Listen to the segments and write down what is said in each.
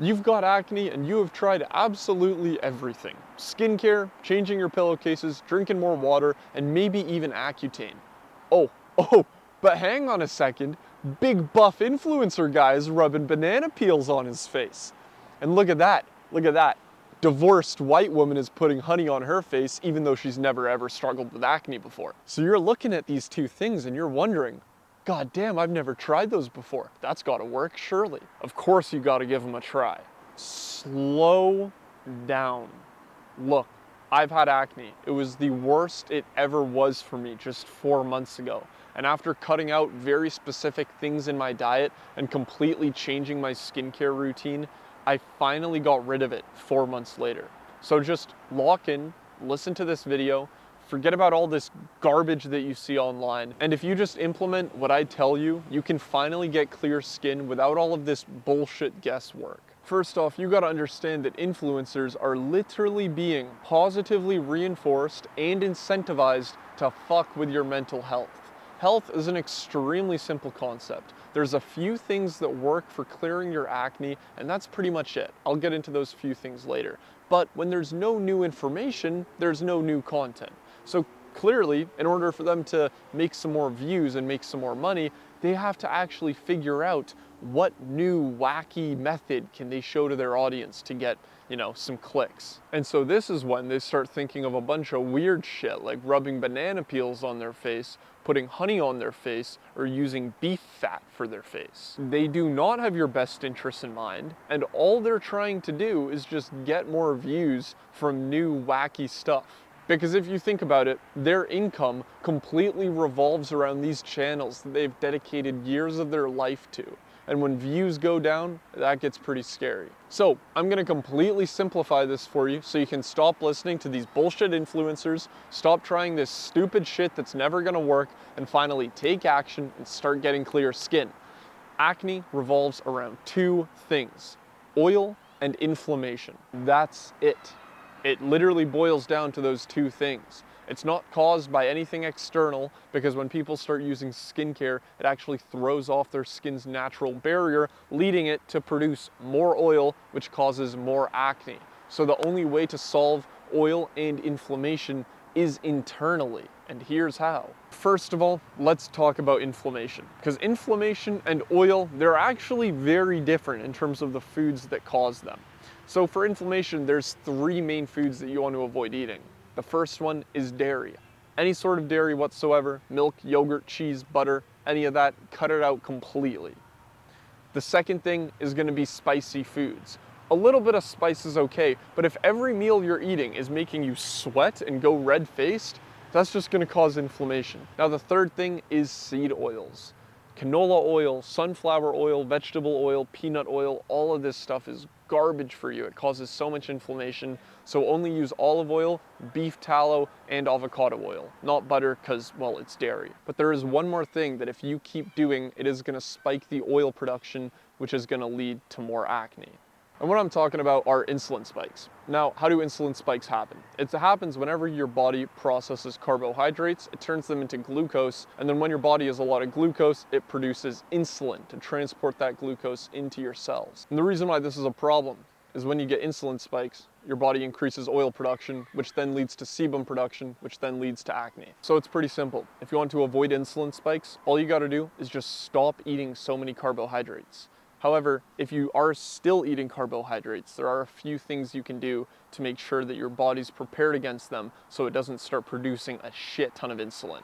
You've got acne and you have tried absolutely everything. Skincare, changing your pillowcases, drinking more water, and maybe even Accutane. Oh, but hang on a second. Big buff influencer guy is rubbing banana peels on his face. And look at that, look at that. Divorced white woman is putting honey on her face even though she's never ever struggled with acne before. So you're looking at these two things and you're wondering, God damn, I've never tried those before. That's gotta work, surely. Of course you gotta give them a try. Slow down. Look, I've had acne. It was the worst it ever was for me just 4 months ago. And after cutting out very specific things in my diet and completely changing my skincare routine, I finally got rid of it 4 months later. So just lock in, listen to this video, forget about all this garbage that you see online. And if you just implement what I tell you, you can finally get clear skin without all of this bullshit guesswork. First off, you gotta understand that influencers are literally being positively reinforced and incentivized to fuck with your mental health. Health is an extremely simple concept. There's a few things that work for clearing your acne, and that's pretty much it. I'll get into those few things later. But when there's no new information, there's no new content. So clearly, in order for them to make some more views and make some more money, they have to actually figure out what new wacky method can they show to their audience to get, some clicks. And so this is when they start thinking of a bunch of weird shit like rubbing banana peels on their face, putting honey on their face, or using beef fat for their face. They do not have your best interests in mind, and all they're trying to do is just get more views from new wacky stuff. Because if you think about it, their income completely revolves around these channels that they've dedicated years of their life to. And when views go down, that gets pretty scary. So I'm gonna completely simplify this for you so you can stop listening to these bullshit influencers, stop trying this stupid shit that's never gonna work, and finally take action and start getting clear skin. Acne revolves around two things: oil and inflammation. That's it. It literally boils down to those two things. It's not caused by anything external, because when people start using skincare, it actually throws off their skin's natural barrier, leading it to produce more oil, which causes more acne. So the only way to solve oil and inflammation is internally, and here's how. First of all, let's talk about inflammation, because inflammation and oil, they're actually very different in terms of the foods that cause them. So for inflammation, there's three main foods that you want to avoid eating. The first one is dairy. Any sort of dairy whatsoever, milk, yogurt, cheese, butter, any of that, cut it out completely. The second thing is going to be spicy foods. A little bit of spice is okay, but if every meal you're eating is making you sweat and go red-faced, that's just going to cause inflammation. Now the third thing is seed oils. Canola oil, sunflower oil, vegetable oil, peanut oil, all of this stuff is garbage for you. It causes so much inflammation. So only use olive oil, beef tallow, and avocado oil. Not butter, because, well, it's dairy. But there is one more thing that if you keep doing, it is going to spike the oil production, which is going to lead to more acne. And what I'm talking about are insulin spikes. Now, how do insulin spikes happen? It happens whenever your body processes carbohydrates, it turns them into glucose, and then when your body has a lot of glucose, it produces insulin to transport that glucose into your cells. And the reason why this is a problem is when you get insulin spikes, your body increases oil production, which then leads to sebum production, which then leads to acne. So it's pretty simple. If you want to avoid insulin spikes, all you gotta do is just stop eating so many carbohydrates. However, if you are still eating carbohydrates, there are a few things you can do to make sure that your body's prepared against them so it doesn't start producing a shit ton of insulin.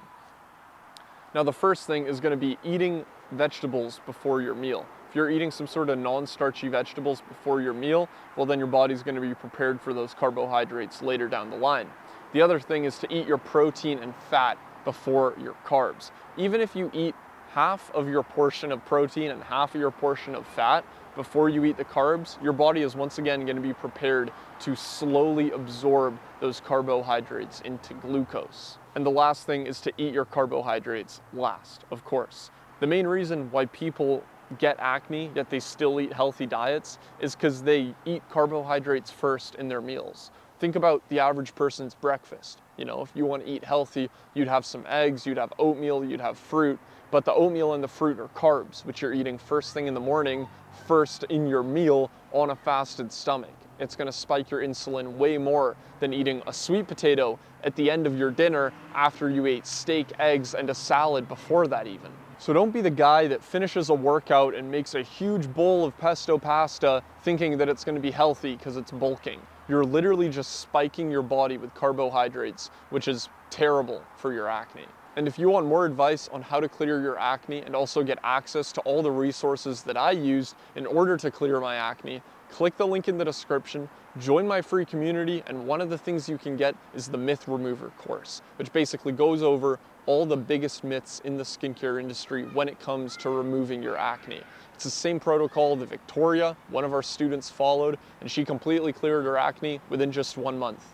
Now the first thing is going to be eating vegetables before your meal. If you're eating some sort of non-starchy vegetables before your meal, well then your body's going to be prepared for those carbohydrates later down the line. The other thing is to eat your protein and fat before your carbs. Even if you eat half of your portion of protein and half of your portion of fat before you eat the carbs, your body is once again going to be prepared to slowly absorb those carbohydrates into glucose. And the last thing is to eat your carbohydrates last, of course. The main reason why people get acne yet they still eat healthy diets is because they eat carbohydrates first in their meals. Think about the average person's breakfast. If you want to eat healthy, you'd have some eggs, you'd have oatmeal, you'd have fruit, but the oatmeal and the fruit are carbs, which you're eating first thing in the morning first in your meal on a fasted stomach. It's going to spike your insulin way more than eating a sweet potato at the end of your dinner after you ate steak, eggs, and a salad before that even. So don't be the guy that finishes a workout and makes a huge bowl of pesto pasta thinking that it's going to be healthy because it's bulking. You're literally just spiking your body with carbohydrates, which is terrible for your acne. And if you want more advice on how to clear your acne and also get access to all the resources that I used in order to clear my acne, click the link in the description, join my free community, and one of the things you can get is the Myth Remover course, which basically goes over all the biggest myths in the skincare industry when it comes to removing your acne. It's the same protocol that Victoria, one of our students, followed, and she completely cleared her acne within just 1 month.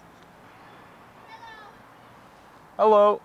Hello.